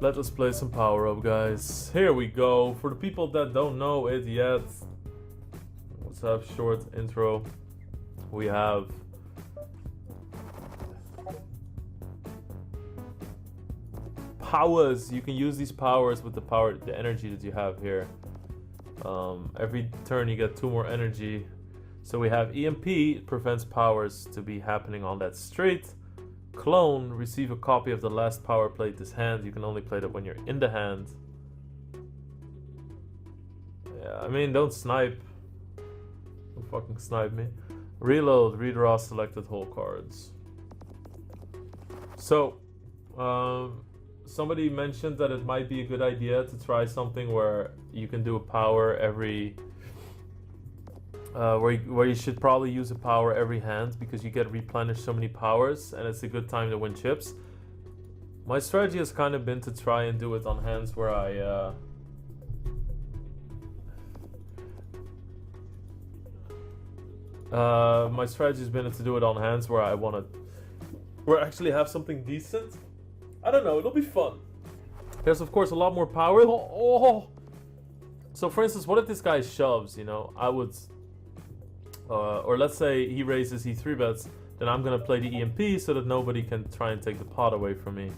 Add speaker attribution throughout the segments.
Speaker 1: Let us play some Power Up, guys. Here we go. For the people that don't know it yet, let's have short intro. We have powers. You can use these powers with the energy that you have here. Every turn you get 2 more energy. So we have EMP, it prevents powers to be happening on that street. Clone, receive a copy of the last power played this hand. You can only play that when you're in the hand. Yeah, I mean, don't snipe. Don't fucking snipe me. Reload, redraw selected hole cards. So, somebody mentioned that it might be a good idea to try something where you can do a power every... where you should probably use a power every hand because you get replenished so many powers and it's a good time to win chips. My strategy has kind of been to try and do it on hands where my strategy has been to do it on hands where I want to... where I actually have something decent. I don't know, it'll be fun. There's of course a lot more power. Oh. So for instance, what if this guy shoves, you know? I would... or let's say he raises, he 3-bets, then I'm gonna play the EMP so that nobody can try and take the pot away from me.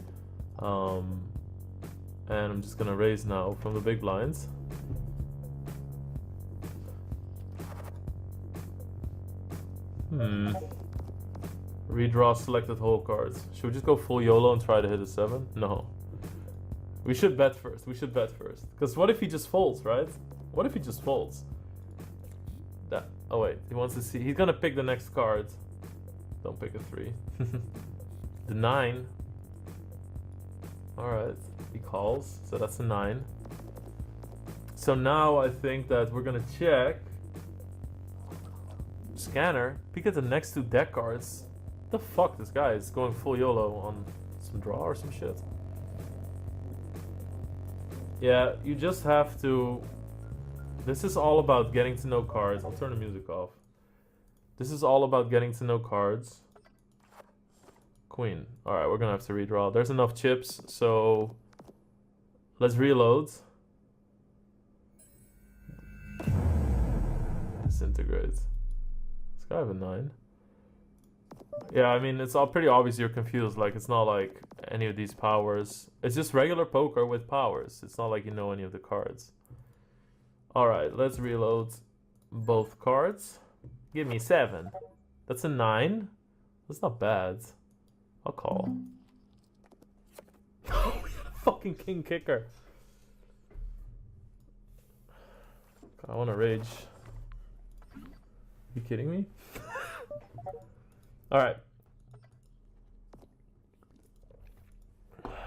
Speaker 1: And I'm just gonna raise now from the big blinds. Redraw selected hole cards. Should we just go full YOLO and try to hit a 7? No. We should bet first. Because what if he just folds, right? What if he just folds? That. Oh wait, he wants to see. He's gonna pick the next card. Don't pick a 3. The 9. Alright, he calls. So that's a 9. So now I think that we're gonna check. Scanner. Peek at the next 2 deck cards. What the fuck? This guy is going full YOLO on some draw or some shit. Yeah, you just have to... This is all about getting to know cards. I'll turn the music off. This is all about getting to know cards. Queen. Alright, we're gonna have to redraw. There's enough chips, so... Let's reload. Disintegrate. This guy have a 9. Yeah, I mean, it's all pretty obvious you're confused. Like, it's not like any of these powers. It's just regular poker with powers. It's not like you know any of the cards. Alright, let's reload both cards. Give me 7. That's a 9. That's not bad. I'll call. Oh, we had a fucking king kicker. I want to rage. You kidding me? Alright.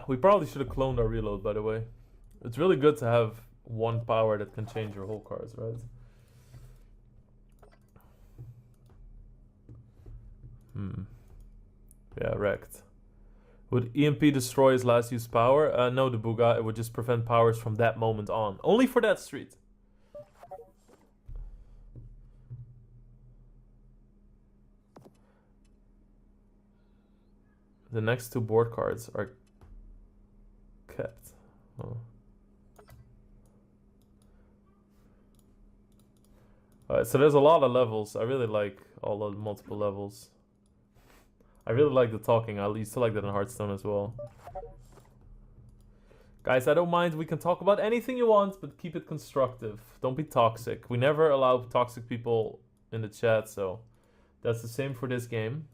Speaker 1: We probably should have cloned our reload, by the way. It's really good to have one power that can change your whole cards, right? Yeah, wrecked. Would EMP destroy his last used power? No, the Booga. It would just prevent powers from that moment on. Only for that street. The next 2 board cards are kept. Oh. Alright, so there's a lot of levels. I really like all the multiple levels. I really like the talking. I used to like that in Hearthstone as well. Guys, I don't mind. We can talk about anything you want, but keep it constructive. Don't be toxic. We never allow toxic people in the chat, so that's the same for this game.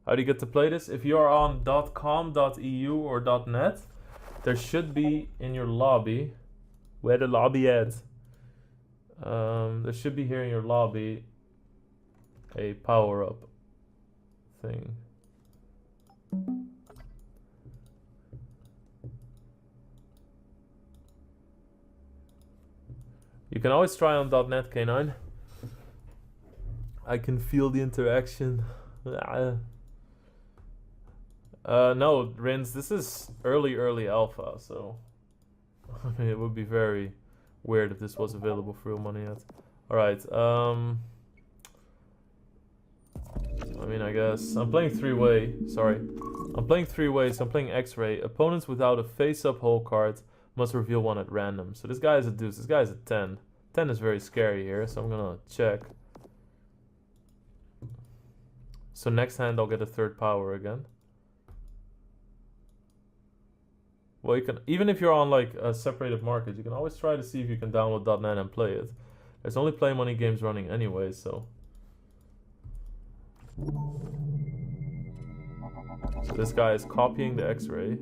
Speaker 1: How do you get to play this? If you're on .com, .eu, or .net, there should be in your lobby. Where the lobby at? There should be here in your lobby a power up thing. You can always try on .net, K9. I can feel the interaction. No, Rins, this is early alpha, so I mean, it would be very weird if this was available for real money yet. Alright, I mean, I guess. I'm playing three-way. Sorry. I'm playing three-way, so I'm playing X-ray. Opponents without a face-up hole card must reveal one at random. So this guy is a deuce. This guy is a 10. 10 is very scary here, so I'm gonna check. So next hand I'll get a third power again. Well, you can, even if you're on like a separated market, you can always try to see if you can download .net and play it. There's only play money games running anyway, so. So this guy is copying the X-ray.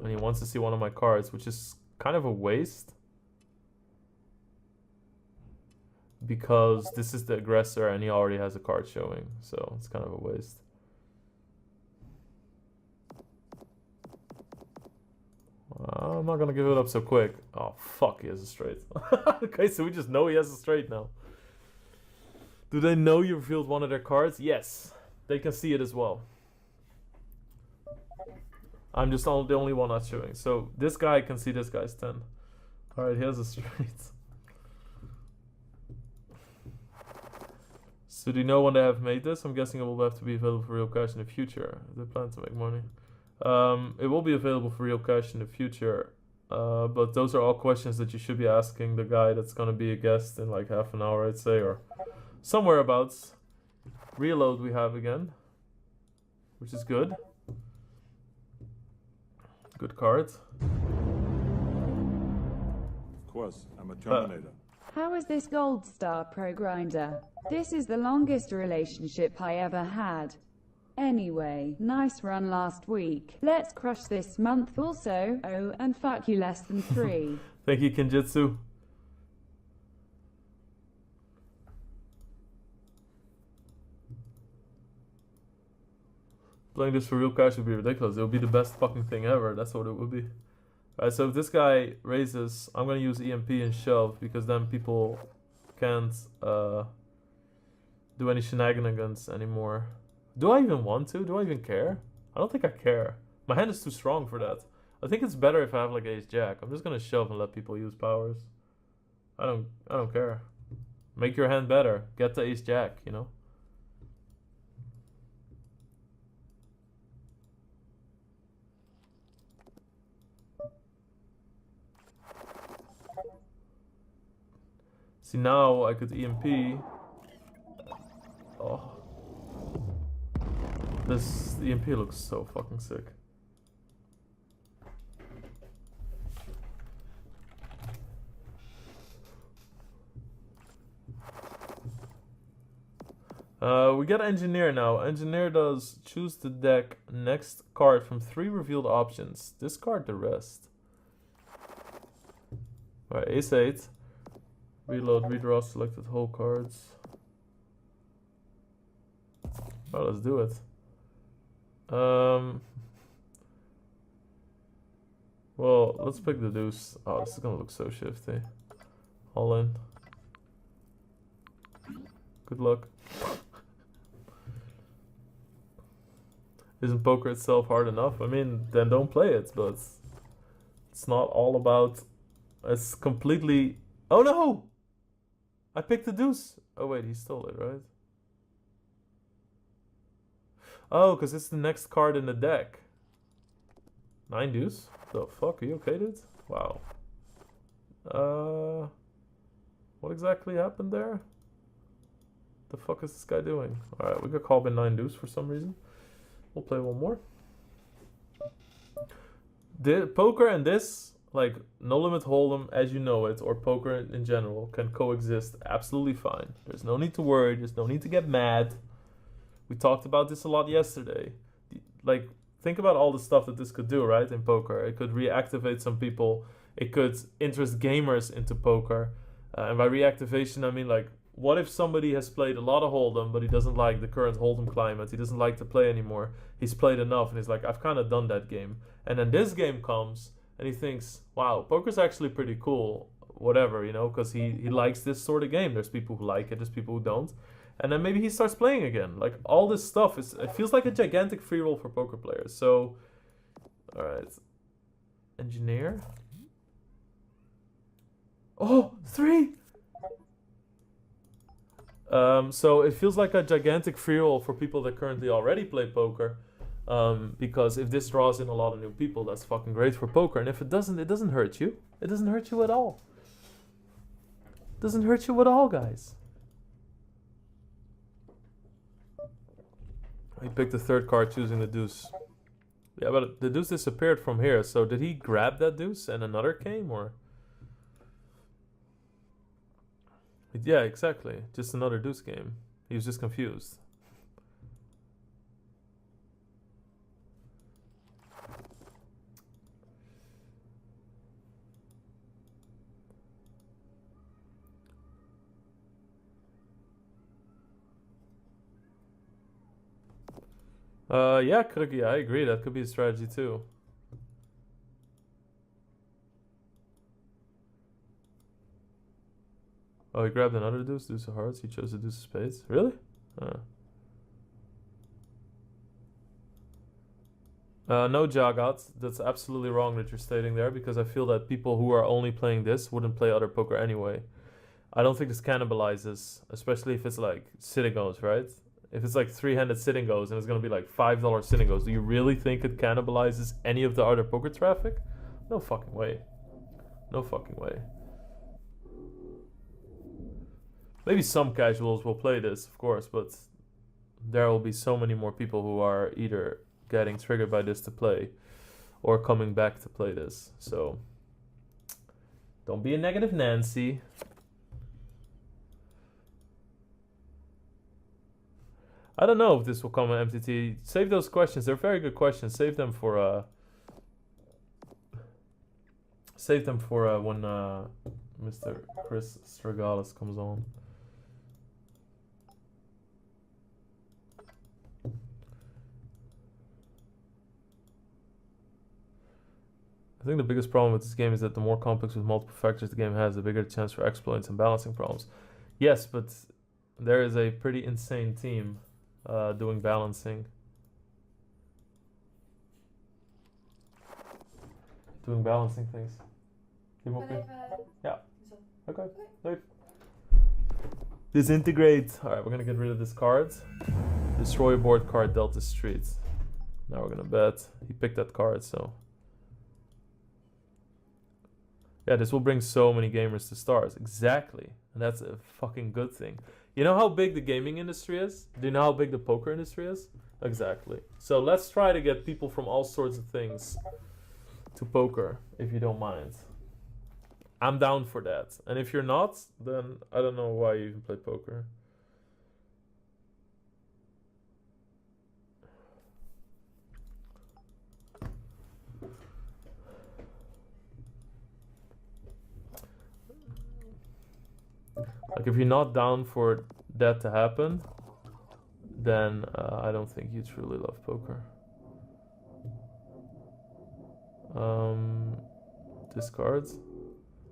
Speaker 1: And he wants to see one of my cards, which is kind of a waste. Because this is the aggressor and he already has a card showing, so it's kind of a waste. I'm not gonna give it up so quick. Oh fuck, he has a straight. Okay, so we just know he has a straight now. Do they know you revealed one of their cards? Yes, they can see it as well. I'm just the only one not showing. So this guy can see this guy's 10. Alright, he has a straight. So do you know when they have made this? I'm guessing it will have to be available for real cash in the future. They plan to make money. It will be available for real cash in the future. But those are all questions that you should be asking the guy that's going to be a guest in like half an hour, I'd say, or somewhere abouts. Reload we have again, which is good. Good card.
Speaker 2: Of course, I'm a Terminator.
Speaker 3: How is this Gold Star Pro Grinder? This is the longest relationship I ever had. Anyway, nice run last week. Let's crush this month also. Oh, and fuck you less than 3.
Speaker 1: Thank you, Kinjitsu. Playing this for real cash would be ridiculous. It would be the best fucking thing ever. That's what it would be. Alright, so if this guy raises, I'm gonna use EMP and shove because then people can't do any shenanigans anymore. Do I even want to? Do I even care? I don't think I care. My hand is too strong for that. I think it's better if I have like ace jack. I'm just gonna shove and let people use powers. I don't care. Make your hand better. Get the ace jack, you know? See, now I could EMP. Oh. This EMP looks so fucking sick. We get Engineer now. Engineer does choose the deck next card from 3 revealed options. Discard the rest. Alright, ace 8. Reload, redraw selected whole cards. Well, let's do it. Well, let's pick the deuce. Oh, this is gonna look so shifty. All in. Good luck. Isn't poker itself hard enough? I mean, then don't play it, but it's not all about... It's completely... Oh no! I picked the deuce. Oh wait, he stole it, right? Oh, because it's the next card in the deck. 9 deuce? The fuck? Are you okay, dude? Wow. What exactly happened there? The fuck is this guy doing? Alright, we got called by 9 deuce for some reason. We'll play one more. Poker and this, like no limit hold'em as you know it, or poker in general, can coexist absolutely fine. There's no need to worry. There's no need to get mad. We talked about this a lot yesterday. Like, think about all the stuff that this could do, right, in poker. It could reactivate some people. It could interest gamers into poker. And by reactivation, I mean, like, what if somebody has played a lot of hold'em, but he doesn't like the current hold'em climate? He doesn't like to play anymore. He's played enough, and he's like, I've kind of done that game. And then this game comes, and he thinks, wow, poker's actually pretty cool. Whatever, you know, because he likes this sort of game. There's people who like it, there's people who don't. And then maybe he starts playing again. Like, all this stuff, it feels like a gigantic free roll for poker players. So, alright. Engineer. Oh, 3! So it feels like a gigantic free roll for people that currently already play poker. Because if this draws in a lot of new people, that's fucking great for poker. And if it doesn't hurt you. It doesn't hurt you at all. It doesn't hurt you at all, guys. He picked the third card, choosing the deuce. Yeah, but the deuce disappeared from here. So did he grab that deuce and another came, or? Yeah, exactly. Just another deuce game. He was just confused. Yeah, I agree. That could be a strategy too. Oh, he grabbed another deuce, deuce of hearts. He chose the deuce of spades. Really? No, Jagat. That's absolutely wrong that you're stating there, because I feel that people who are only playing this wouldn't play other poker anyway. I don't think this cannibalizes, especially if it's like sitting goes, right? If it's like three-handed sitting goes and it's going to be like $5 sitting goes, do you really think it cannibalizes any of the other poker traffic? No fucking way. No fucking way. Maybe some casuals will play this, of course, but there will be so many more people who are either getting triggered by this to play or coming back to play this. So don't be a negative Nancy. I don't know if this will come on MTT. Save those questions. They're very good questions. Save them for when Mr. Chris Stragalis comes on. I think the biggest problem with this game is that the more complex with multiple factors the game has, the bigger the chance for exploits and balancing problems. Yes, but there is a pretty insane team doing balancing. Doing balancing things. Keep open. Yeah. Okay. Leave. Disintegrate. Alright, we're gonna get rid of this card. Destroy a board card dealt to street. Now we're gonna bet. He picked that card, so. Yeah, this will bring so many gamers to stars. Exactly. And that's a fucking good thing. You know how big the gaming industry is? Do you know how big the poker industry is? Exactly. So let's try to get people from all sorts of things to poker, if you don't mind. I'm down for that. And if you're not, then I don't know why you even play poker. Like, if you're not down for that to happen, then I don't think you truly love poker. Discards.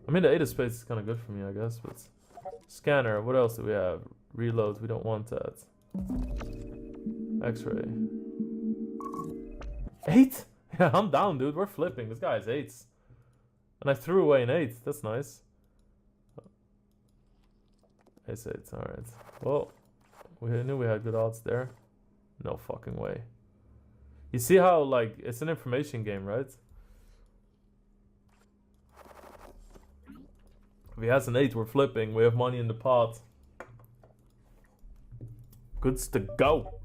Speaker 1: I mean, the 8 of spades is kind of good for me, I guess, but scanner, what else do we have? Reload, we don't want that. X-ray. 8? Yeah, I'm down, dude. We're flipping. This guy has 8s. And I threw away an 8. That's nice. Ace 8, alright. Well, we knew we had good odds there. No fucking way. You see how, like, it's an information game, right? If he has an 8, we're flipping. We have money in the pot. Goods to go.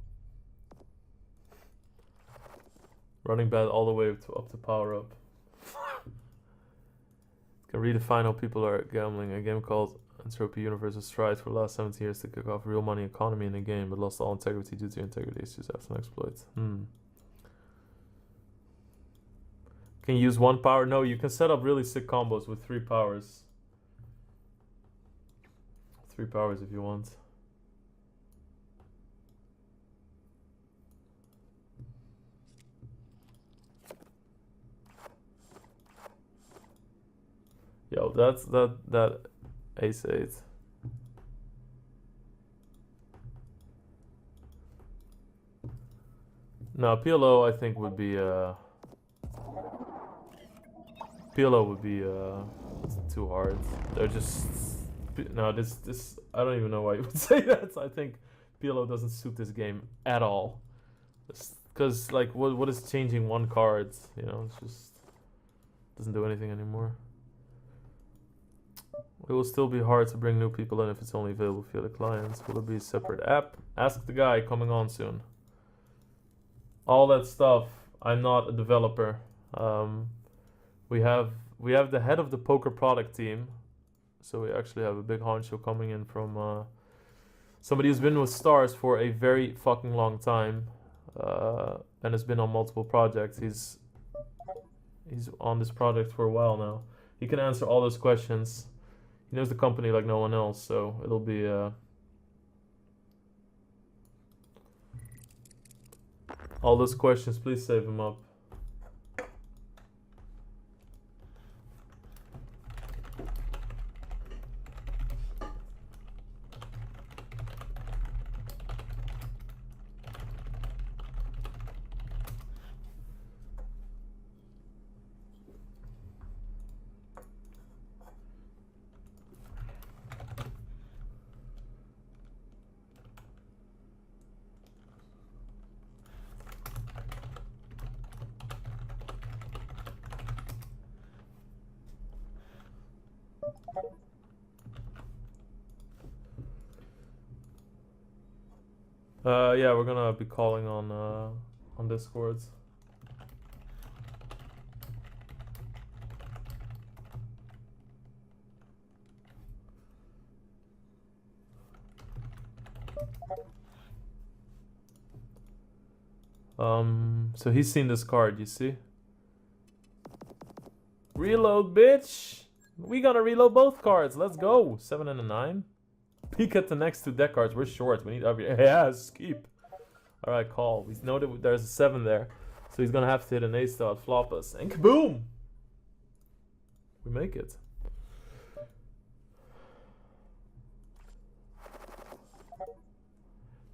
Speaker 1: Running bet all the way up to power up. Can redefine how people are gambling. A game called Entropy Universe has tried for the last 17 years to kick off real money economy in the game, but lost all integrity due to integrity issues after an exploit. Can you use 1 power? No, you can set up really sick combos with 3 powers. 3 powers if you want. Yo, that's that ace 8. No, PLO I think would be PLO would be too hard. They're just no, this I don't even know why you would say that. I think PLO doesn't suit this game at all. Because, like, what is changing one card? You know, it's just doesn't do anything anymore. It will still be hard to bring new people in if it's only available via the clients. Will it be a separate app? Ask the guy coming on soon. All that stuff. I'm not a developer. We have the head of the poker product team. So we actually have a big honcho coming in from somebody who's been with Stars for a very fucking long time. And has been on multiple projects. He's on this project for a while now. He can answer all those questions. He knows the company like no one else, so it'll be all those questions. Please save them up. Yeah, we're gonna be calling on Discords. So he's seen this card, you see? Reload, bitch! We gonna reload both cards. Let's go. 7 and a 9. Peek at the next two deck cards. We're short. We need every. Yeah, keep. All right, call. We know that there's a 7 there, so he's gonna have to hit an ace to outflop us. And kaboom! We make it.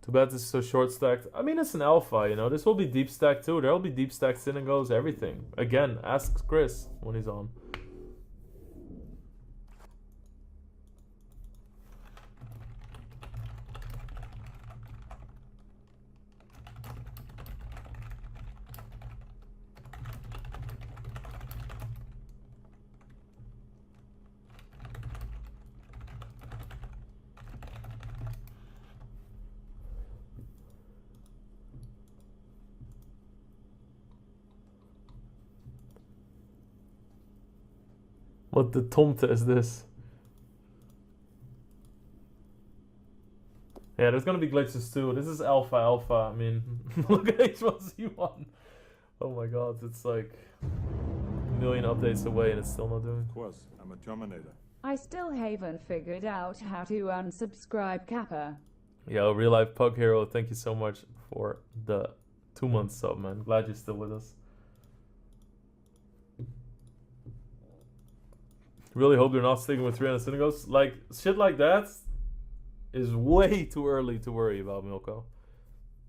Speaker 1: Too bad this is so short stacked. I mean, it's an alpha, you know. This will be deep stacked too. There will be deep stacked sin and goes, everything. Again, ask Chris when he's on. What the tomte is this? Yeah, there's gonna be glitches too. This is alpha. I mean, look at H1Z1. Oh my god, it's like a million updates away and it's still not doing.
Speaker 2: Of course, I'm a Terminator.
Speaker 3: I still haven't figured out how to unsubscribe Kappa.
Speaker 1: Yo, Real Life Pug Hero, thank you so much for the 2-month sub, man. Glad you're still with us. Really hope they're not sticking with 300 synagogues. Like, shit like that is way too early to worry about, Milko.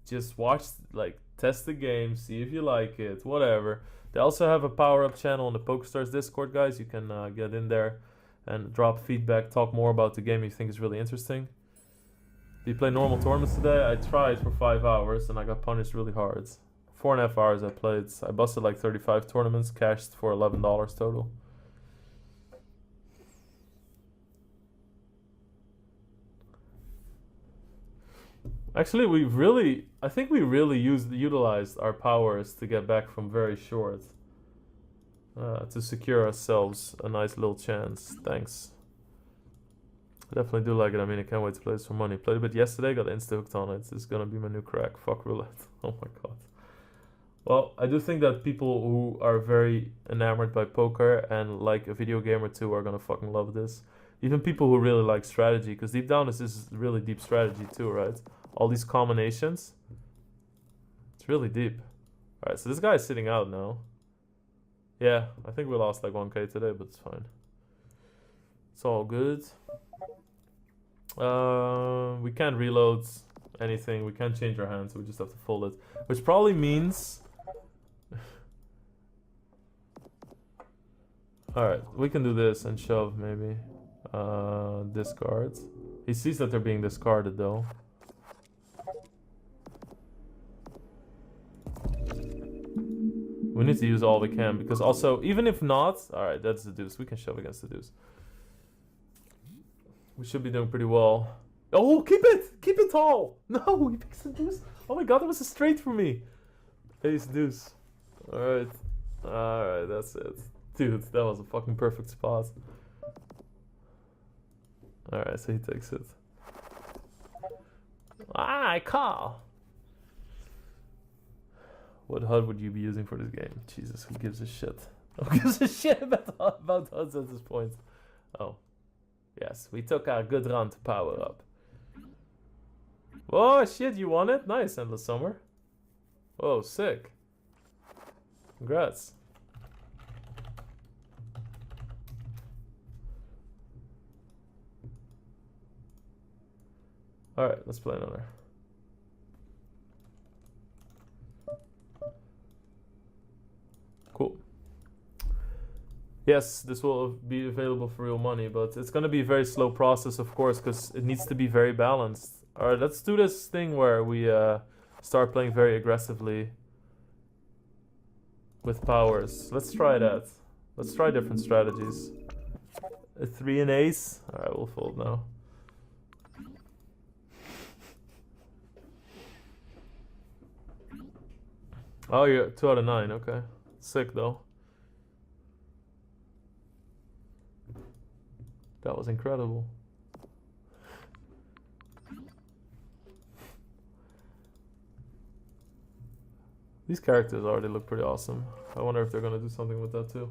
Speaker 1: Just watch, like, test the game, see if you like it, whatever. They also have a power-up channel on the PokerStars Discord, guys. You can get in there and drop feedback, talk more about the game you think is really interesting. Do you play normal tournaments today? I tried for 5 hours and I got punished really hard. 4.5 hours I played. I busted like 35 tournaments, cashed for $11 total. Actually, I think we really utilized our powers to get back from very short. To secure ourselves a nice little chance. Thanks. I definitely do like it. I mean, I can't wait to play this for money. Played a bit yesterday, got insta-hooked on it. It's gonna be my new crack. Fuck roulette. Oh my god. Well, I do think that people who are very enamored by poker and like a video game or two are gonna fucking love this. Even people who really like strategy, because deep down this is really deep strategy too, right? All these combinations. It's really deep. Alright, so this guy's sitting out now. Yeah, I think we lost like 1k today, but it's fine. It's all good. We can't reload anything. We can't change our hands. We just have to fold it. Which probably means... Alright, we can do this and shove maybe. Discards. He sees that they're being discarded though. We need to use all we can because also, even if not, alright, that's the deuce. We can shove against the deuce. We should be doing pretty well. Oh, keep it! Keep it tall! No, he picks the deuce. Oh my god, that was a straight for me. Ace deuce. Alright. Alright, that's it. Dude, that was a fucking perfect spot. Alright, so he takes it. Ah, I call! What HUD would you be using for this game? Jesus, who gives a shit? Who gives a shit about HUDs at this point? Oh. Yes, we took a good run to power up. Oh shit, you won it? Nice, Endless Summer. Oh, sick. Congrats. Alright, let's play another. Cool. Yes, this will be available for real money, but it's going to be a very slow process, of course, because it needs to be very balanced. Alright, let's do this thing where we start playing very aggressively with powers. Let's try that. Let's try different strategies. A 3 and ace. Alright, we'll fold now. Oh, you're 2 out of 9, okay. Sick though. That was incredible. These characters already look pretty awesome. I wonder if they're gonna do something with that too.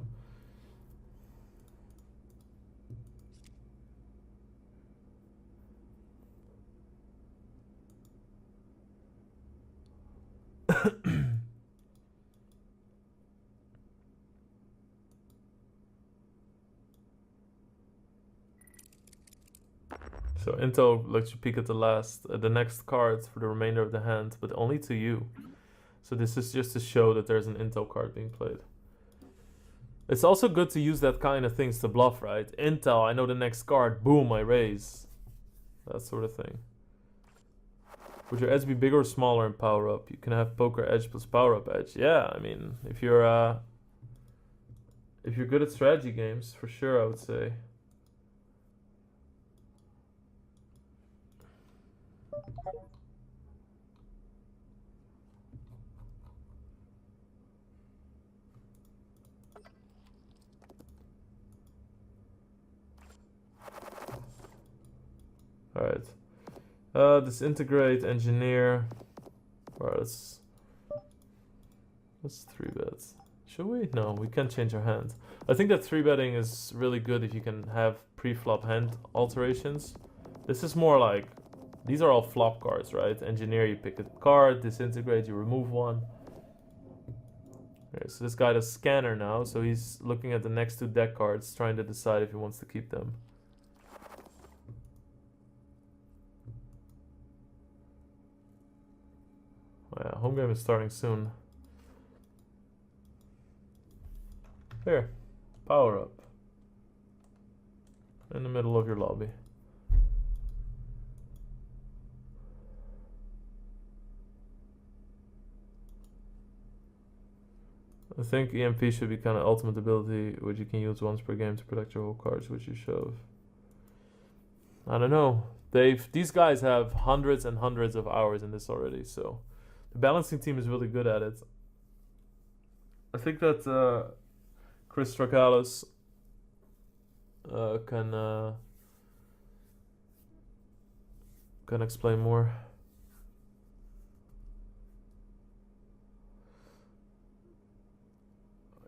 Speaker 1: So Intel lets you peek at the next cards for the remainder of the hand, but only to you. So this is just to show that there's an Intel card being played. It's also good to use that kind of things to bluff, right? Intel, I know the next card, boom, I raise. That sort of thing. Would your edge be bigger or smaller in power up? You can have poker edge plus power up edge. Yeah, I mean, if you're good at strategy games, for sure, I would say. Alright. Disintegrate, engineer. Alright, let's 3 bets. Should we? No, we can't change our hand. I think that 3 betting is really good if you can have pre-flop hand alterations. This is more like, these are all flop cards, right? Engineer, you pick a card, disintegrate, you remove one. Okay, so this guy does scanner now, so he's looking at the next 2 deck cards, trying to decide if he wants to keep them. Oh yeah, home game is starting soon. Here, power up. In the middle of your lobby. I think EMP should be kind of ultimate ability, which you can use once per game to protect your whole cards, which you shove. I don't know. These guys have hundreds and hundreds of hours in this already, so the balancing team is really good at it. I think that Chris Strakalis can explain more.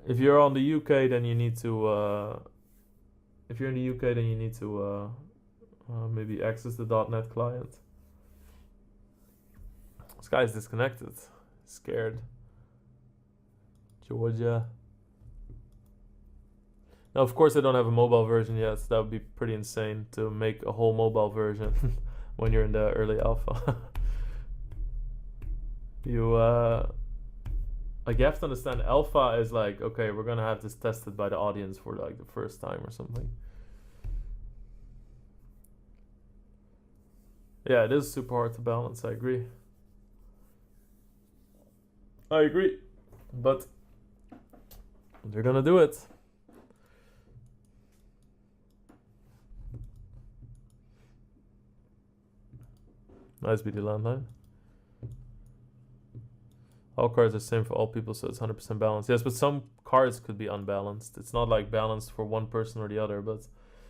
Speaker 1: If you're on the UK, then you need to. If you're in the UK, then you need to maybe access the .NET client. This guy's disconnected. Scared. Georgia. Now, of course, I don't have a mobile version yet. So that would be pretty insane to make a whole mobile version when you're in the early alpha. Like, you have to understand, alpha is like, okay, we're gonna have this tested by the audience for like the first time or something. Yeah, it is super hard to balance. I agree. But they're gonna do it. Nice BD landline. All cards are the same for all people, so it's 100% balanced. Yes, but some cards could be unbalanced. It's not like balanced for one person or the other, but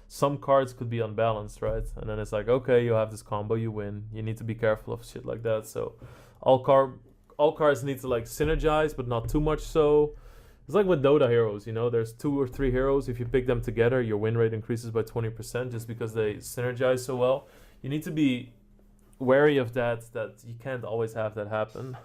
Speaker 1: some cards could be unbalanced, right? And then it's like, okay, you have this combo, you win. You need to be careful of shit like that. So all cards need to like synergize, but not too much so. It's like with Dota heroes, you know, there's 2 or 3 heroes. If you pick them together, your win rate increases by 20% just because they synergize so well. You need to be wary of that you can't always have that happen.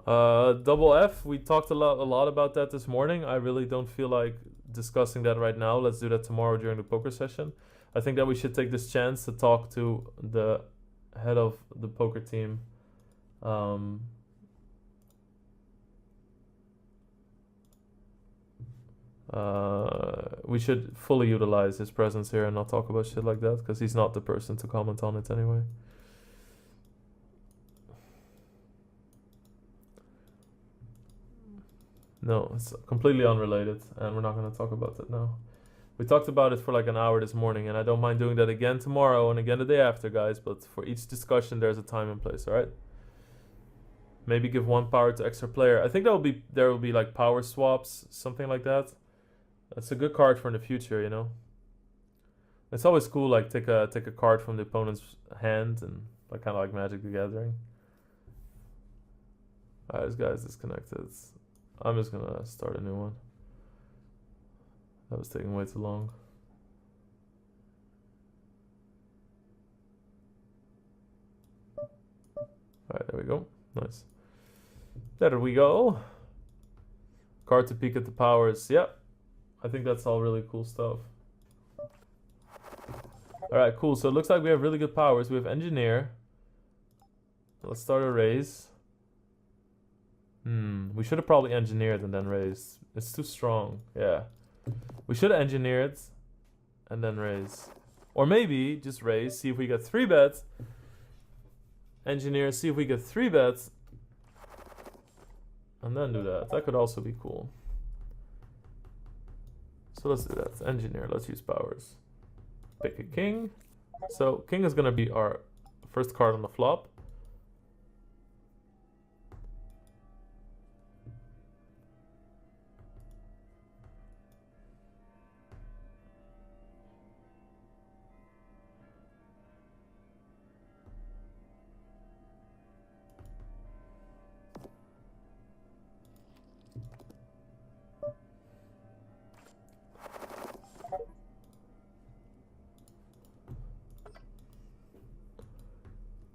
Speaker 1: Double F, we talked a lot about that this morning. I really don't feel like discussing that right now. Let's do that tomorrow during the poker session. I think that we should take this chance to talk to the head of the poker team. We should fully utilize his presence here and not talk about shit like that, because he's not the person to comment on it anyway. No, it's completely unrelated, and we're not going to talk about that now. We talked about it for like an hour this morning, and I don't mind doing that again tomorrow and again the day after, guys, but for each discussion there's a time and place, alright? Maybe give 1 power to extra player. I think there will be like power swaps, something like that. That's a good card for in the future, you know? It's always cool, like take a card from the opponent's hand and like kind of like Magic the Gathering. Alright, this guy's disconnected. I'm just gonna start a new one. That was taking way too long. Alright, there we go. Nice. There we go. Card to peek at the powers. Yep. I think that's all really cool stuff. Alright, cool. So it looks like we have really good powers. We have Engineer. Let's start a raise. We should have probably engineered and then raised. It's too strong. Yeah. We should have engineered and then raise. Or maybe just raise, see if we get 3 bets. Engineer, see if we get 3 bets. And then do that. That could also be cool. So let's do that. Engineer, let's use powers. Pick a king. So king is going to be our first card on the flop.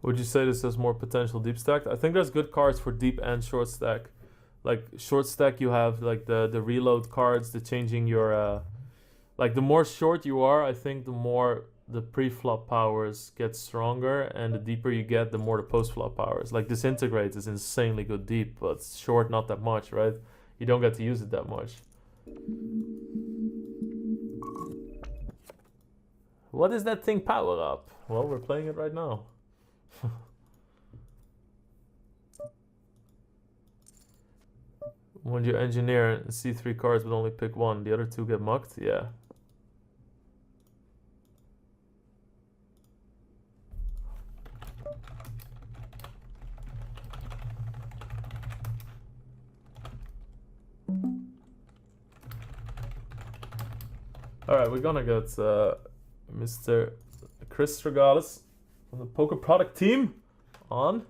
Speaker 1: Would you say this has more potential deep stack? I think there's good cards for deep and short stack. Like short stack, you have like the reload cards, the changing your like the more short you are, I think the more the pre-flop powers get stronger, and the deeper you get, the more the post-flop powers. Like Disintegrate is insanely good deep, but short not that much, right? You don't get to use it that much. What is that thing power up? Well, we're playing it right now. When you engineer and see 3 cards but only pick 1, the other 2 get mucked? Yeah. Alright, we're gonna get Mr. Chris Regalis from the Poker Product team on.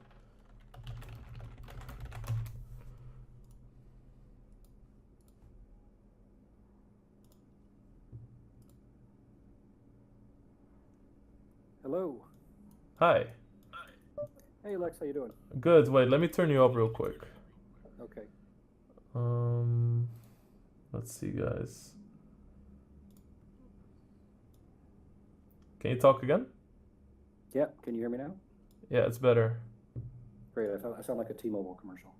Speaker 4: Hello.
Speaker 1: Hi.
Speaker 4: Hey Lex, how you doing?
Speaker 1: Good. Wait, let me turn you up real quick.
Speaker 4: Okay.
Speaker 1: Let's see, guys. Can you talk again?
Speaker 4: Yeah, can you hear me now?
Speaker 1: Yeah, it's better.
Speaker 4: Great, I sound like a T-Mobile commercial.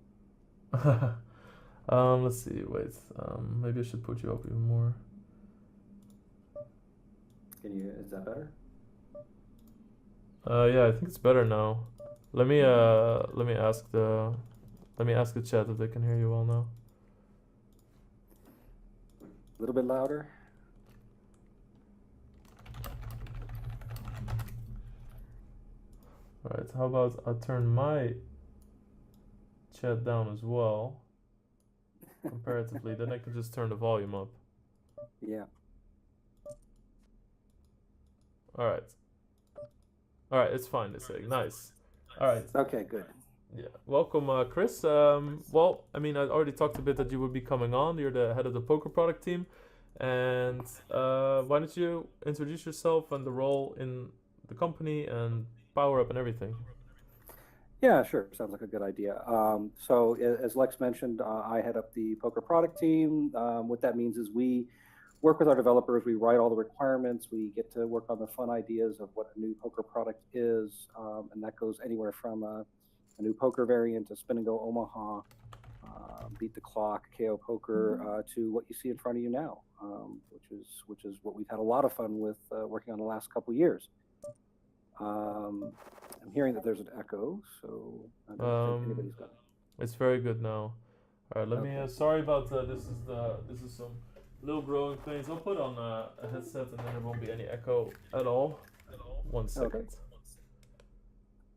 Speaker 1: Let's see. Wait. Maybe I should put you up even more.
Speaker 4: Is that better?
Speaker 1: Yeah, I think it's better now. Let me ask the chat if they can hear you well now.
Speaker 4: A little bit louder?
Speaker 1: All right, how about I turn my chat down as well, comparatively. Then I can just turn the volume up.
Speaker 4: Yeah.
Speaker 1: All right. All right, it's fine. It's saying nice. All right.
Speaker 4: Okay, good.
Speaker 1: Yeah. Welcome, Chris. Well, I mean, I already talked a bit that you would be coming on. You're the head of the poker product team, and why don't you introduce yourself and the role in the company and power up and everything?
Speaker 4: Yeah, sure. Sounds like a good idea. So as Lex mentioned, I head up the poker product team. What that means is we work with our developers. We write all the requirements. We get to work on the fun ideas of what a new poker product is, and that goes anywhere from a new poker variant, a spin and go Omaha, beat the clock, KO poker, to what you see in front of you now, which is what we've had a lot of fun with working on the last couple years. I'm hearing that there's an echo, so I don't think anybody's got it.
Speaker 1: It's very good now. All right, let me.
Speaker 4: Okay.
Speaker 1: Sorry about this is some little growing pains. I'll put on a headset and then there won't be any echo at all. 1 second.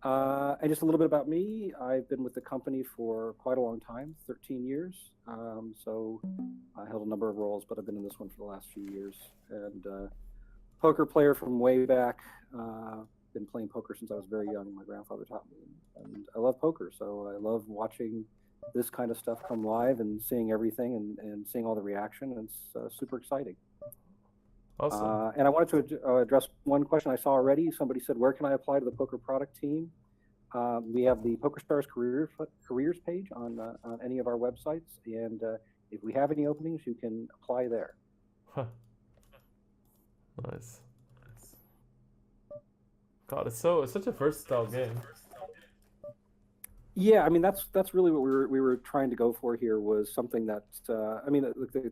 Speaker 4: Okay. And just a little bit about me. I've been with the company for quite a long time, 13 years. So I held a number of roles, but I've been in this one for the last few years. And poker player from way back. Been playing poker since I was very young. My grandfather taught me, and I love poker. So I love watching this kind of stuff come live and seeing everything and seeing all the reaction. It's super exciting.
Speaker 1: Awesome.
Speaker 4: And I wanted to address one question I saw already. Somebody said, where can I apply to the poker product team? We have the PokerStars careers page on any of our websites. And if we have any openings, you can apply there.
Speaker 1: Huh. Nice. God, it's such a versatile game.
Speaker 4: Yeah, I mean that's really what we were trying to go for here, was something that I mean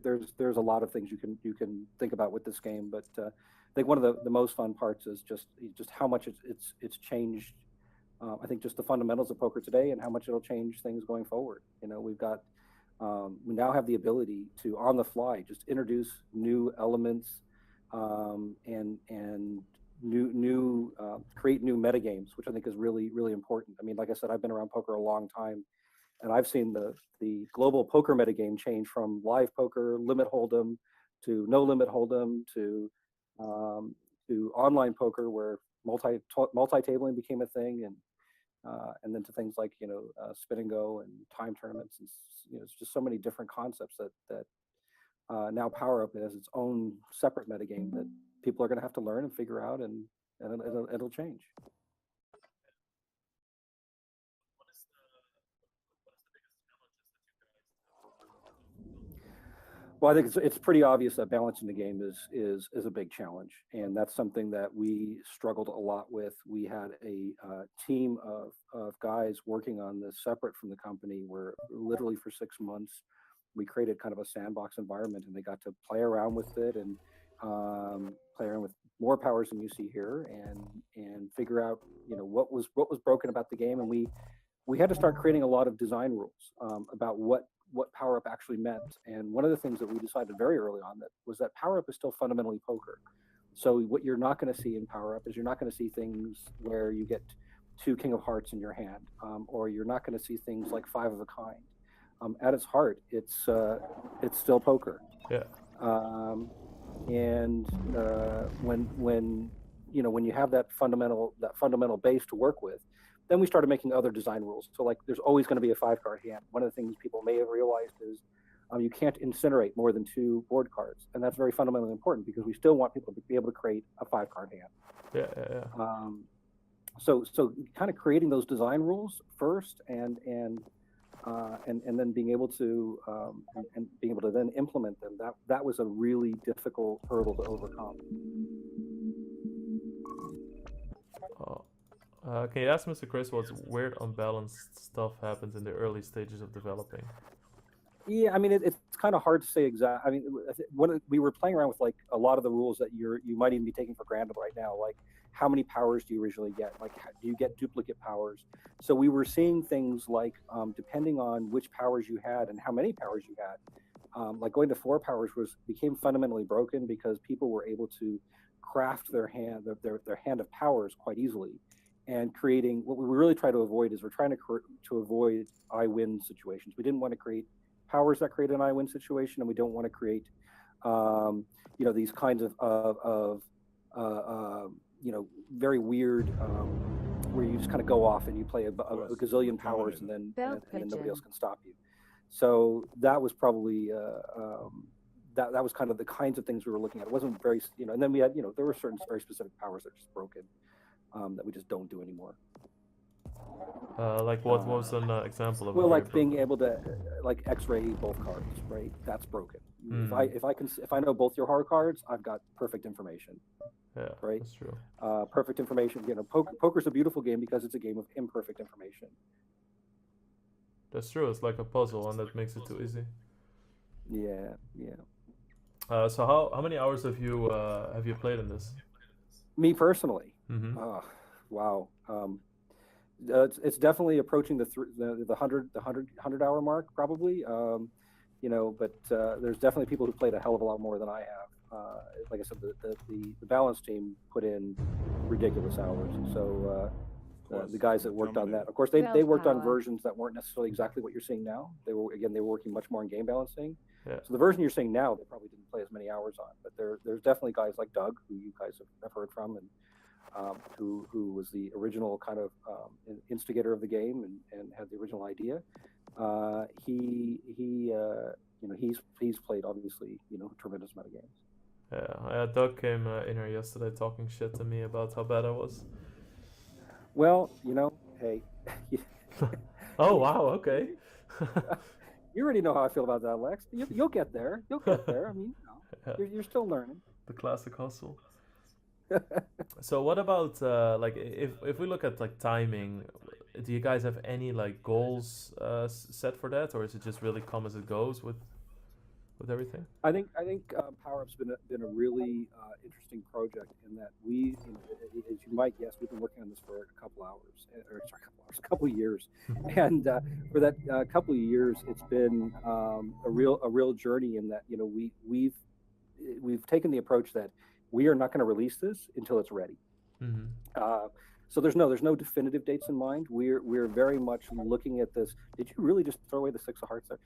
Speaker 4: there's a lot of things you can think about with this game, but I think one of the most fun parts is just how much it's changed. I think just the fundamentals of poker today and how much it'll change things going forward. You know, we now have the ability to on the fly just introduce new elements and create new metagames, which I think is really important. I mean, like I said, I've been around poker a long time, and I've seen the global poker metagame change from live poker, limit hold'em, to no limit hold'em, to online poker where multi-tabling became a thing, and then to things like spin and go and time tournaments, and it's just so many different concepts that now PowerUp has its own separate metagame that people are going to have to learn and figure out, and it'll change. Well, I think it's pretty obvious that balancing the game is a big challenge, and that's something that we struggled a lot with. We had a team of guys working on this separate from the company, where literally for 6 months we created kind of a sandbox environment, and they got to play around with it and play around with more powers than you see here, and figure out what was broken about the game. And we had to start creating a lot of design rules about what power up actually meant. And one of the things that we decided very early on was that power up is still fundamentally poker. So what you're not going to see in power up is you're not going to see things where you get 2 King of Hearts in your hand, or you're not going to see things like 5 of a kind. At its heart, it's still poker.
Speaker 1: Yeah.
Speaker 4: And when you have that fundamental base to work with, then we started making other design rules. So like, there's always going to be a 5-card hand. One of the things people may have realized is you can't incinerate more than 2 board cards, and that's very fundamentally important because we still want people to be able to create a 5-card hand.
Speaker 1: Yeah.
Speaker 4: So kind of creating those design rules first, and then being able to then implement them. That was a really difficult hurdle to overcome.
Speaker 1: Can you ask Mr. Chris what weird unbalanced stuff happens in the early stages of developing?
Speaker 4: Yeah, I mean, it's kind of hard to say exact. I mean, we were playing around with like a lot of the rules that you might even be taking for granted right now, like how many powers do you originally get? Like, do you get duplicate powers? So we were seeing things like, depending on which powers you had and how many powers you had, like going to 4 powers became fundamentally broken because people were able to craft their hand of powers quite easily, and creating what we really try to avoid is we're trying to avoid I win situations. We didn't want to create powers that create an I win situation, and we don't want to create, these kinds of very weird, where you just kind of go off and you play a gazillion powers, and then nobody else can stop you. So that was probably that was kind of the kinds of things we were looking at. It wasn't very, and then we had, there were certain very specific powers that are just broken, that we just don't do anymore.
Speaker 1: Like what was an example of?
Speaker 4: Well, like being able to like X-ray both cards, right? That's broken. If I know both your hard cards, I've got perfect information.
Speaker 1: Yeah,
Speaker 4: right.
Speaker 1: That's true.
Speaker 4: Perfect information. Poker's a beautiful game because it's a game of imperfect information.
Speaker 1: That's true. It's like a puzzle, and that makes it too easy.
Speaker 4: Yeah.
Speaker 1: So how many hours have you played in this?
Speaker 4: Me personally.
Speaker 1: Mm-hmm.
Speaker 4: Wow. It's definitely approaching the 100 hour mark probably. But there's definitely people who played a hell of a lot more than I have. Like I said, the balance team put in ridiculous hours. So the guys that worked on that, of course, they worked on versions that weren't necessarily exactly what you're seeing now. They were working much more on game balancing.
Speaker 1: Yeah.
Speaker 4: So the version you're seeing now, they probably didn't play as many hours on. But there's definitely guys like Doug, who you guys have heard from, and who was the original kind of instigator of the game and had the original idea. He's played obviously a tremendous amount of games.
Speaker 1: Yeah, Doug came in here yesterday talking shit to me about how bad I was.
Speaker 4: Well, hey.
Speaker 1: Oh wow, okay.
Speaker 4: You already know how I feel about that, Lex. You'll get there. You'll get there. I mean, you're still learning.
Speaker 1: The classic hustle. So what about like if we look at like timing, do you guys have any like goals set for that, or is it just really come as it goes with everything?
Speaker 4: I think PowerUp's been a really interesting project in that we, as you might guess, we've been working on this for a couple of years, and for that couple of years, it's been a real journey in that we've taken the approach that we are not going to release this until it's ready.
Speaker 1: Mm-hmm.
Speaker 4: So there's no definitive dates in mind. We're very much looking at this. Did you really just throw away the 6 of hearts there?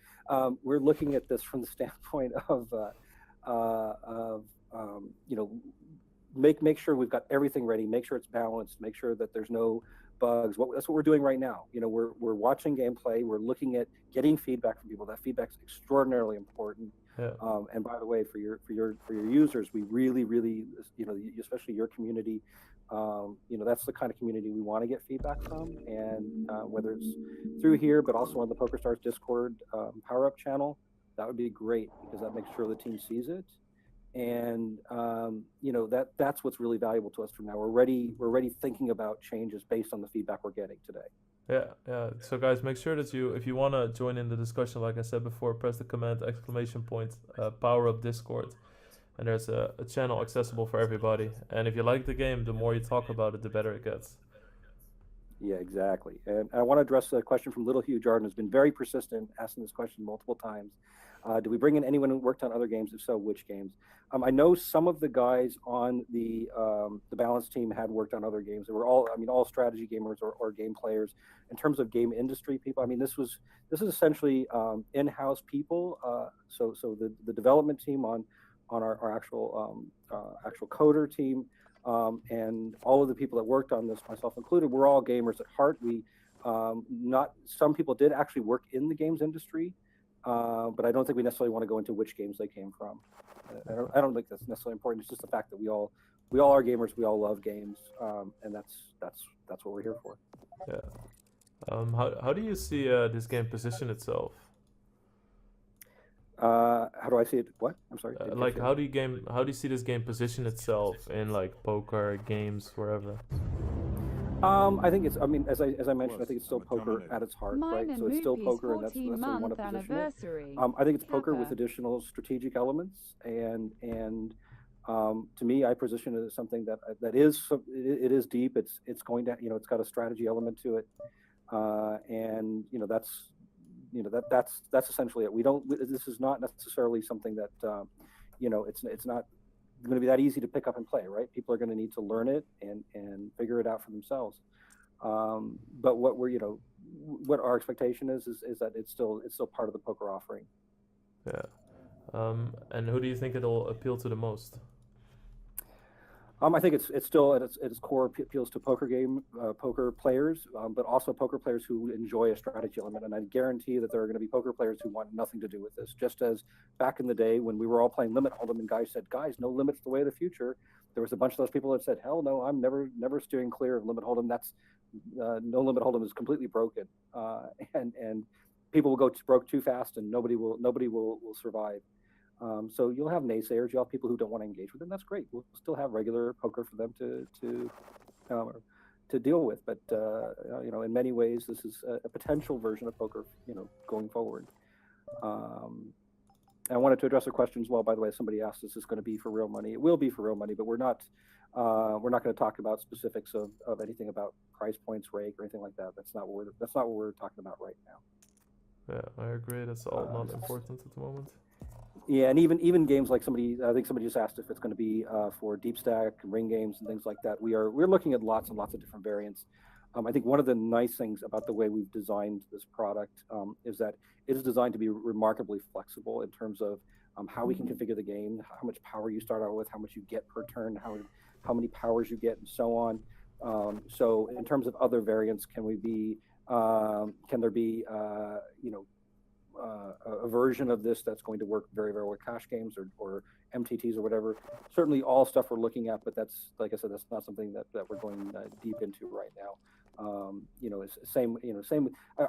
Speaker 4: We're looking at this from the standpoint of make sure we've got everything ready, make sure it's balanced, make sure that there's no bugs. That's what we're doing right now. We're watching gameplay. We're looking at getting feedback from people. That feedback's extraordinarily important.
Speaker 1: Yeah.
Speaker 4: And by the way, for your users, we really, especially your community, that's the kind of community we want to get feedback from, and whether it's through here, but also on the PokerStars Discord PowerUp channel, that would be great because that makes sure the team sees it, and that's what's really valuable to us from now. We're already thinking about changes based on the feedback we're getting today.
Speaker 1: Yeah. So guys, make sure that if you want to join in the discussion, like I said before, press the command !PowerUp Discord, and there's a channel accessible for everybody. And if you like the game, the more you talk about it, the better it gets.
Speaker 4: Yeah, exactly. And I want to address a question from Little Hugh Jordan, who's been very persistent, asking this question multiple times. Do we bring in anyone who worked on other games? If so, which games? I know some of the guys on the balance team had worked on other games. They were all strategy gamers or game players. In terms of game industry people, this is essentially in-house people. So the development team on our actual coder team, and all of the people that worked on this, myself included, we're all gamers at heart. Some people did actually work in the games industry. But I don't think we necessarily want to go into which games they came from. I don't think that's necessarily important. It's just the fact that we all are gamers. We all love games, and that's what we're here for.
Speaker 1: Yeah. How do you see this game position itself?
Speaker 4: How do I see it? What? I'm sorry.
Speaker 1: How do you see this game position itself in like poker games, wherever?
Speaker 4: I think it's. I mean, as I mentioned, I
Speaker 2: Plus,
Speaker 4: think it's still
Speaker 2: I'm a
Speaker 4: poker
Speaker 2: Terminator.
Speaker 4: at its heart,
Speaker 3: Mine
Speaker 4: right?
Speaker 3: and
Speaker 4: So it's still
Speaker 3: Moopy's
Speaker 4: poker, and that's one
Speaker 3: 14-month
Speaker 4: of position it.
Speaker 3: anniversary.
Speaker 4: I think it's poker with
Speaker 3: Kappa.
Speaker 4: additional strategic elements, and to me, I position it as something that is it is deep. It's going to it's got a strategy element to it, and that's essentially it. We don't. This is not necessarily something that it's not going to be that easy to pick up and play, right? People are going to need to learn it and figure it out for themselves. But what our expectation is that it's still part of the poker offering.
Speaker 1: Yeah. And who do you think it'll appeal to the most?
Speaker 4: I think it's still at its core appeals to poker players, but also poker players who enjoy a strategy element. And I guarantee that there are going to be poker players who want nothing to do with this. Just as back in the day when we were all playing limit hold'em and guys said, "Guys, no limit's the way of the future." There was a bunch of those people that said, "Hell no, I'm never steering clear of limit hold'em. That's no limit hold'em is completely broken." And people will go broke too fast, and nobody will survive. So you'll have naysayers, you'll have people who don't want to engage with it, and that's great. We'll still have regular poker for them to deal with. But in many ways, this is a potential version of poker, going forward. I wanted to address a question as well. By the way, somebody asked, "Is this going to be for real money?" It will be for real money, but we're not going to talk about specifics of anything about price points, rake, or anything like that. That's not what we're talking about right now.
Speaker 1: Yeah, I agree. That's all not important at the moment.
Speaker 4: Yeah, and even games like I think somebody just asked if it's going to be for deep stack, ring games, and things like that. We're looking at lots and lots of different variants. I think one of the nice things about the way we've designed this product is that it is designed to be remarkably flexible in terms of how we can configure the game, how much power you start out with, how much you get per turn, how many powers you get, and so on. So in terms of other variants, can there be a version of this that's going to work very, very well with cash games or MTTs or whatever? Certainly all stuff we're looking at, but that's, like I said, that's not something that we're going deep into right now. Same.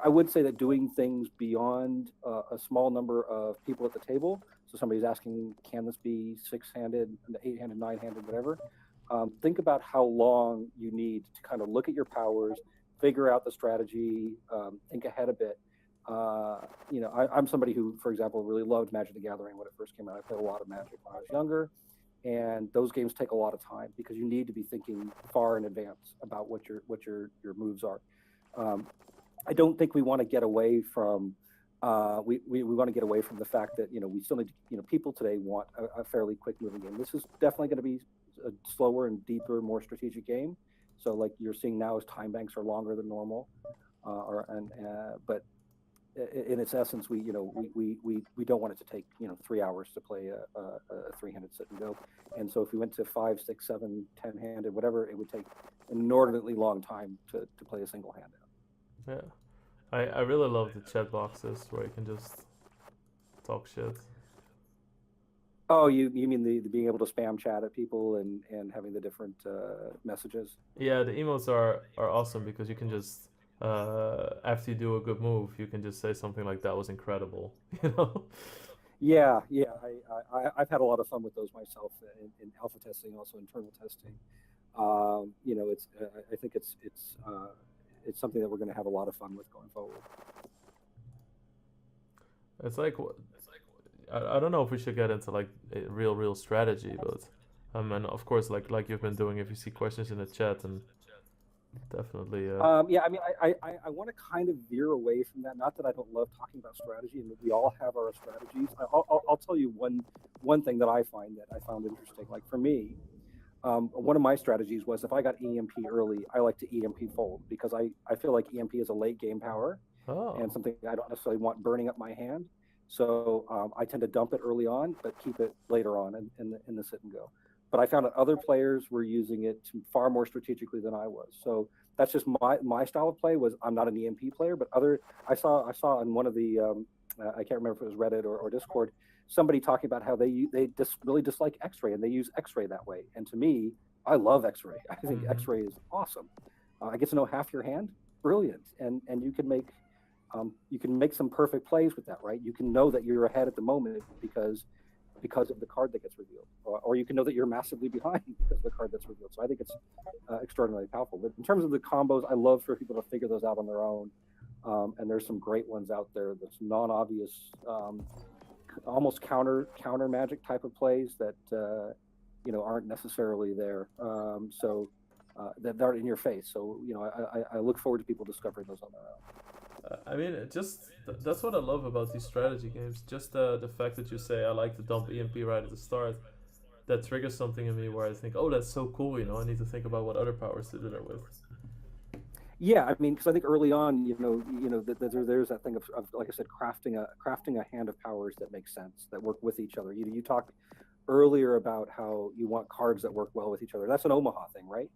Speaker 4: I would say that doing things beyond a small number of people at the table. So somebody's asking, can this be 6-handed, 8-handed, 9-handed, whatever? Think about how long you need to kind of look at your powers, figure out the strategy, think ahead a bit. I'm somebody who, for example, really loved Magic the Gathering when it first came out. I played a lot of Magic when I was younger, and those games take a lot of time because you need to be thinking far in advance about what your moves are. I don't think we want to get away from we want to get away from the fact that we still need people today want a fairly quick moving game. This is definitely going to be a slower and deeper, more strategic game. So like you're seeing now, is time banks are longer than normal, but in its essence, we don't want it to take 3 hours to play a 3-handed sit and go. And so if we went to 5, 6, 7, 10-handed, whatever, it would take an inordinately long time to play a single hand out.
Speaker 1: Yeah, I really love the chat boxes where you can just talk shit.
Speaker 4: Oh, you mean the being able to spam chat at people and having the different messages?
Speaker 1: Yeah, the emotes are awesome because you can just after you do a good move, you can just say something like, "That was incredible,"
Speaker 4: Yeah. I've had a lot of fun with those myself in alpha testing, also internal testing. I think it's something that we're going to have a lot of fun with going forward.
Speaker 1: It's like I don't know if we should get into like a real strategy, but and of course like you've been doing, if you see questions in the chat, and definitely.
Speaker 4: Yeah, I mean, I want to kind of veer away from that. Not that I don't love talking about strategy, and we all have our strategies. I'll tell you one thing that I found interesting. Like for me, one of my strategies was if I got EMP early, I like to EMP fold because I feel like EMP is a late game power and something I don't necessarily want burning up my hand. So I tend to dump it early on, but keep it later on in the sit and go. But I found that other players were using it far more strategically than I was. So that's just my style of play. Was I'm not an EMP player, but I saw in one of the I can't remember if it was Reddit or Discord, somebody talking about how they really dislike X-ray and they use X-ray that way. And to me, I love X-ray. I think X-ray is awesome. I get to know half your hand, brilliant, and you can make some perfect plays with that, right? You can know that you're ahead at the moment because because of the card that gets revealed, or you can know that you're massively behind because of the card that's revealed. So I think it's extraordinarily powerful. But in terms of the combos, I love for people to figure those out on their own. And there's some great ones out there that's non-obvious, almost counter magic type of plays that aren't necessarily there. That aren't in your face. So I look forward to people discovering those on their own.
Speaker 1: I mean, that's what I love about these strategy games. Just the fact that you say I like to dump EMP right at the start, that triggers something in me where I think, oh, that's so cool. I need to think about what other powers to do that with.
Speaker 4: Yeah, I mean, because I think early on, there's that thing of like I said, crafting a hand of powers that make sense, that work with each other. You talked earlier about how you want cards that work well with each other. That's an Omaha thing, right?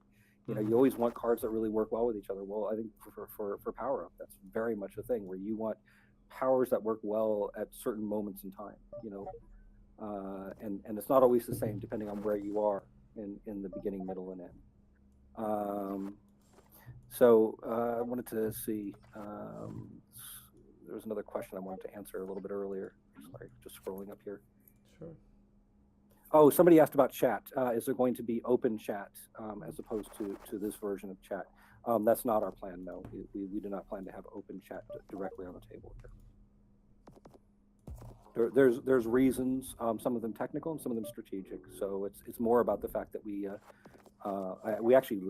Speaker 4: You always want cards that really work well with each other. Well, I think for Power Up, that's very much a thing where you want powers that work well at certain moments in time. And it's not always the same depending on where you are in the beginning, middle, and end. So I wanted to see. There was another question I wanted to answer a little bit earlier. Sorry, just scrolling up here.
Speaker 1: Sure.
Speaker 4: Oh, somebody asked about chat. Is there going to be open chat as opposed to this version of chat? That's not our plan, no. We do not plan to have open chat directly on the table here. There's reasons, some of them technical and some of them strategic. So it's more about the fact that we're actually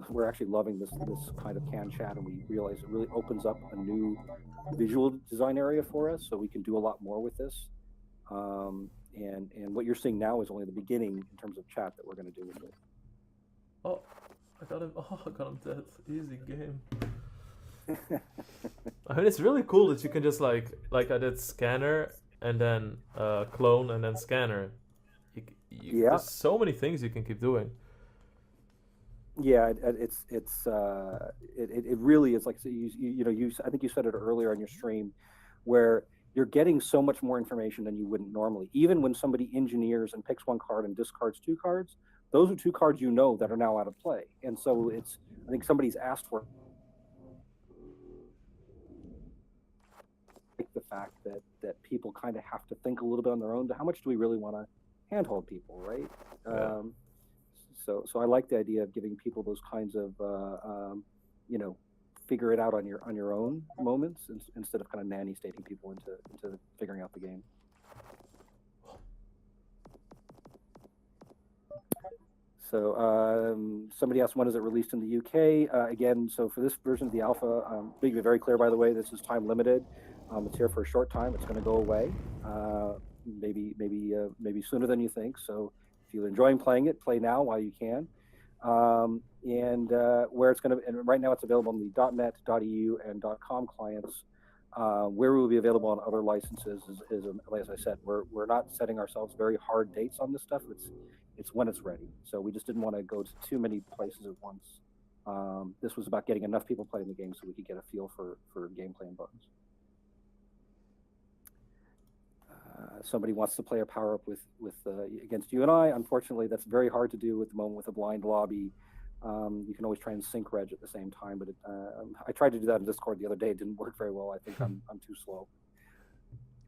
Speaker 4: loving this kind of canned chat, and we realize it really opens up a new visual design area for us, so we can do a lot more with this. And what you're seeing now is only the beginning in terms of chat that we're going to do with it.
Speaker 1: Oh, I got him dead. Easy game. I mean, it's really cool that you can just like I did scanner and then clone and then scanner. There's so many things you can keep doing.
Speaker 4: Yeah, it really is like I think you said it earlier on your stream, where you're getting so much more information than you wouldn't normally. Even when somebody engineers and picks one card and discards two cards, those are two cards that are now out of play. And so I think somebody's asked for the fact that people kind of have to think a little bit on their own. How much do we really want to handhold people, right?
Speaker 1: Yeah.
Speaker 4: So I like the idea of giving people those kinds of figure it out on your own moments instead of kind of nanny stating people into figuring out the game. So somebody asked, when is it released in the UK? Again, so for this version of the alpha, be very clear, by the way, this is time limited. It's here for a short time. It's going to go away, maybe sooner than you think. So if you're enjoying playing it, play now while you can. And where it's going to, and right now it's available on the .net, .eu, and .com clients. Where we will be available on other licenses is as I said, we're not setting ourselves very hard dates on this stuff. It's when it's ready. So we just didn't want to go to too many places at once. This was about getting enough people playing the game so we could get a feel for gameplay and buttons. Somebody wants to play a power up with against you and I. Unfortunately, that's very hard to do at the moment with a blind lobby. You can always try and sync reg at the same time, but I tried to do that in Discord the other day. It didn't work very well. I think I'm too slow.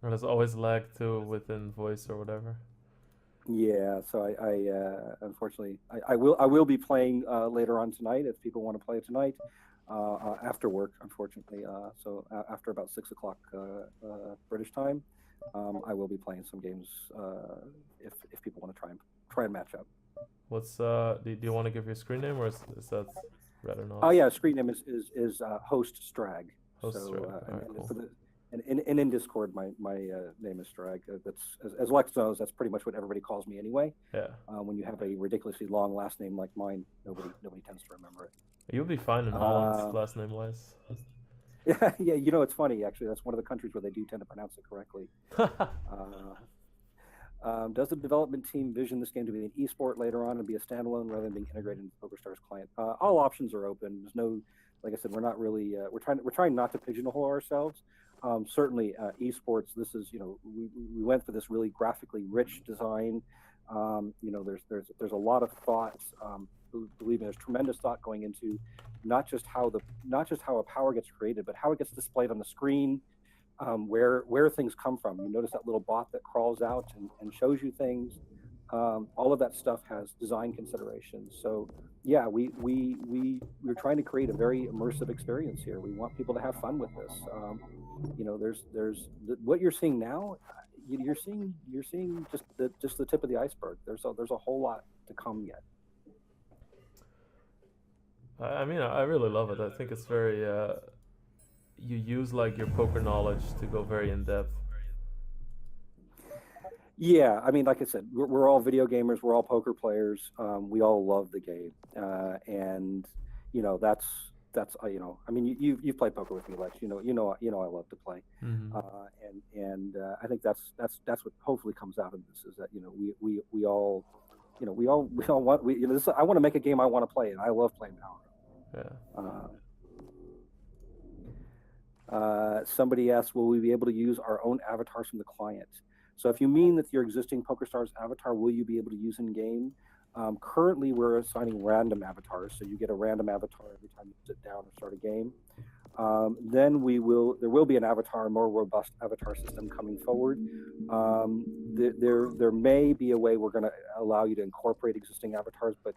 Speaker 1: And there's always lag too within voice or whatever.
Speaker 4: Yeah, so I unfortunately I will be playing later on tonight if people want to play it tonight after work. Unfortunately, so after about 6 o'clock British time. I will be playing some games if people want to try and match up.
Speaker 1: What's do you want to give your screen name, or is that rather not?
Speaker 4: Oh yeah, screen name is host Strag.
Speaker 1: Host
Speaker 4: so,
Speaker 1: Strag. All right, cool.
Speaker 4: And in Discord, my name is Strag. That's as Lex knows. That's pretty much what everybody calls me anyway.
Speaker 1: Yeah.
Speaker 4: When you have a ridiculously long last name like mine, nobody tends to remember it.
Speaker 1: You'll be fine in Holland, last name wise.
Speaker 4: Yeah, it's funny actually. That's one of the countries where they do tend to pronounce it correctly. Does the development team vision this game to be an esport later on and be a standalone rather than being integrated into PokerStars client? All options are open. There's no, like I said, we're not really we're trying not to pigeonhole ourselves. Certainly, esports. This is we went for this really graphically rich design. There's a lot of thought. Believe me, there's tremendous thought going into not just how a power gets created, but how it gets displayed on the screen, where things come from. You notice that little bot that crawls out and shows you things. All of that stuff has design considerations. So yeah, we're trying to create a very immersive experience here. We want people to have fun with this. What you're seeing now. You're seeing just the tip of the iceberg. There's a whole lot to come yet.
Speaker 1: I mean, I really love it. I think it's very. You use like your poker knowledge to go very in depth.
Speaker 4: Yeah, I mean, like I said, we're all video gamers. We're all poker players. We all love the game, and that's I mean, you've played poker with me, Lex. I love to play,
Speaker 1: Mm-hmm.
Speaker 4: and I think that's what hopefully comes out of this is that we all want I want to make a game I want to play, and I love playing Power.
Speaker 1: Yeah.
Speaker 4: Somebody asked, will we be able to use our own avatars from the client? So if you mean that your existing PokerStars avatar, will you be able to use in game? Currently, we're assigning random avatars, so you get a random avatar every time you sit down or start a game. Then there will be an avatar, a more robust avatar system coming forward. There may be a way we're going to allow you to incorporate existing avatars, but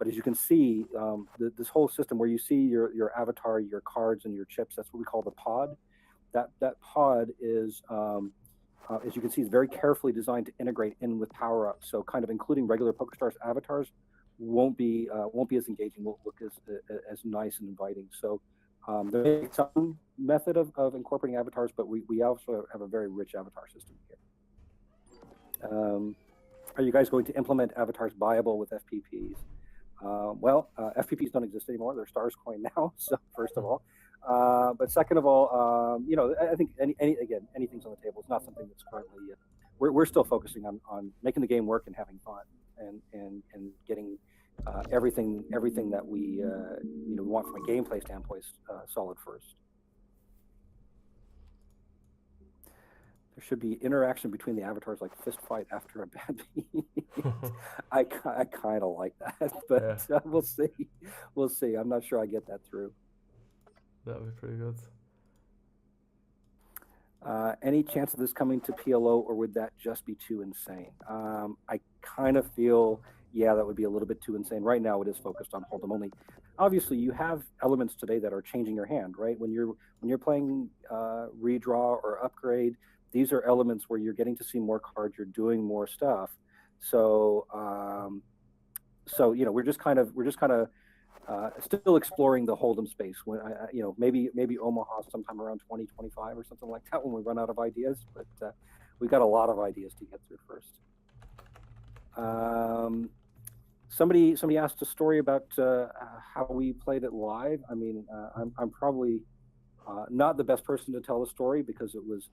Speaker 4: as you can see, this whole system where you see your avatar, your cards, and your chips, that's what we call the pod. That pod is, as you can see, is very carefully designed to integrate in with Power-Up. So kind of including regular PokerStars avatars won't be as engaging, won't look as nice and inviting. So there may be some method of incorporating avatars, but we also have a very rich avatar system here. Are you guys going to implement avatars buyable with FPPs? FPPs don't exist anymore. They're Stars Coin now. So first of all, but second of all, I think anything's on the table. It's not something that's currently. We're still focusing on making the game work and having fun and getting everything that we want from a gameplay standpoint solid first. There should be interaction between the avatars, like fist fight after a bad beat. I kind of like that, but yeah. We'll see. I'm not sure I get that through.
Speaker 1: That'd be pretty good.
Speaker 4: Any chance of this coming to PLO, or would that just be too insane? I kind of feel, yeah, that would be a little bit too insane. Right now, it is focused on hold'em only. Obviously, you have elements today that are changing your hand, right? When you're playing redraw or upgrade, these are elements where you're getting to see more cards, you're doing more stuff. So, we're just kind of still exploring the hold'em space. When maybe Omaha sometime around 2025 or something like that when we run out of ideas. But we've got a lot of ideas to get through first. Somebody asked a story about how we played it live. I mean, I'm probably not the best person to tell the story because it was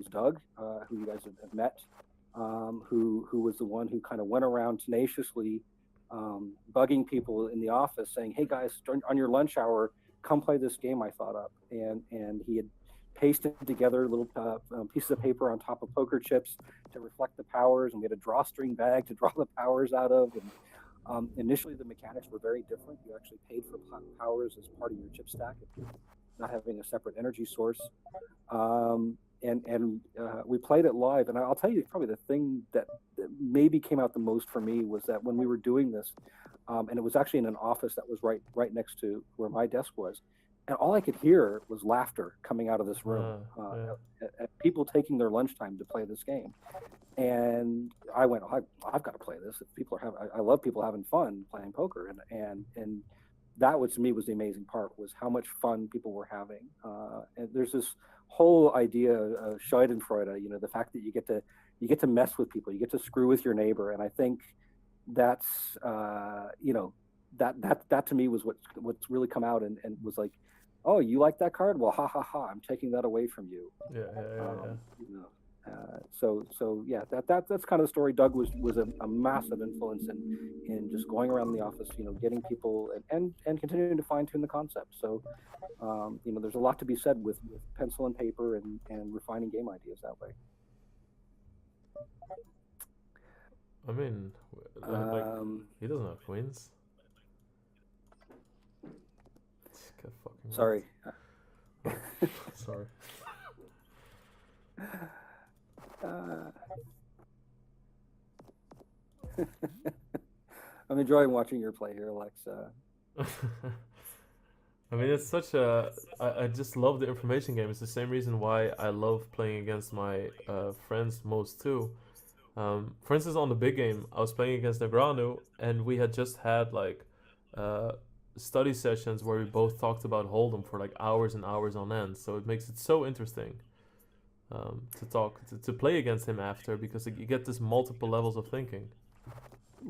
Speaker 4: Doug, who you guys have met, who was the one who kind of went around tenaciously bugging people in the office saying, hey guys, on your lunch hour, come play this game I thought up. And he had pasted together little pieces of paper on top of poker chips to reflect the powers, and we had a drawstring bag to draw the powers out of. And initially the mechanics were very different. You actually paid for powers as part of your chip stack, not having a separate energy source. And we played it live, and I'll tell you probably the thing that maybe came out the most for me was that when we were doing this, and it was actually in an office that was right next to where my desk was, and all I could hear was laughter coming out of this room, at people taking their lunchtime to play this game. And I went, I've got to play this. If people are I love people having fun playing poker, and that was, to me, was the amazing part, was how much fun people were having. And there's this whole idea of Schadenfreude, the fact that you get to mess with people, you get to screw with your neighbor. And I think that's, that to me was what's really come out and was like, oh, you like that card? Well, ha ha ha, I'm taking that away from you. So yeah, that's kind of the story. Doug was a massive influence in just going around the office, getting people and continuing to fine tune the concept. So, there's a lot to be said with pencil and paper and refining game ideas that way.
Speaker 1: I mean, he doesn't have queens.
Speaker 4: Sorry.
Speaker 1: Sorry.
Speaker 4: Uh, I'm enjoying watching your play here, Lex.
Speaker 1: I mean, it's such a. I just love the information game. It's the same reason why I love playing against my friends most too. For instance, on the big game, I was playing against Negranu, and we had just had like uh, study sessions where we both talked about Hold'em for like hours and hours on end. So it makes it so interesting to play against him after because you get this multiple levels of thinking.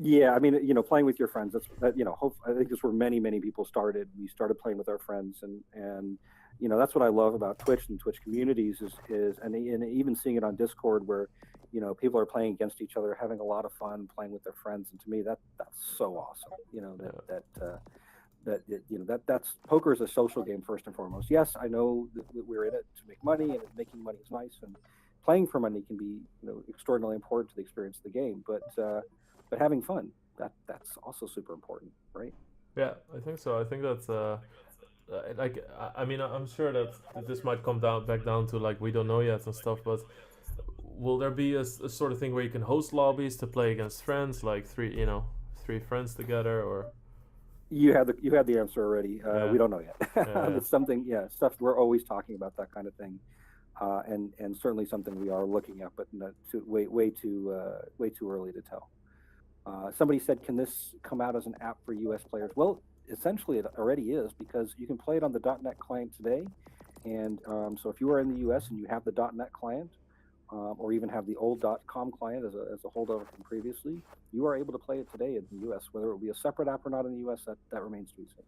Speaker 4: Yeah, I mean, playing with your friends. I think that's where many people started. We started playing with our friends, and that's what I love about Twitch and Twitch communities and even seeing it on Discord where people are playing against each other, having a lot of fun playing with their friends. And to me, that's so awesome. That's poker is a social game first and foremost. Yes, I know that we're in it to make money, and making money is nice, and playing for money can be extraordinarily important to the experience of the game. But having fun, that's also super important, right?
Speaker 1: Yeah, I think so. I think that's like I mean I'm sure that this might come back down to like we don't know yet and stuff, but will there be a sort of thing where you can host lobbies to play against friends, like three friends together, or
Speaker 4: You had the answer already.
Speaker 1: Yeah.
Speaker 4: We don't know yet.
Speaker 1: Yeah.
Speaker 4: It's something, stuff we're always talking about, that kind of thing, and certainly something we are looking at, but way too early to tell. Somebody said, can this come out as an app for US players? Well, essentially it already is, because you can play it on the .NET client today. And so if you are in the US and you have the .NET client, or even have the old .com client as a holdover from previously, you are able to play it today in the US. Whether it will be a separate app or not in the US, that remains to be seen.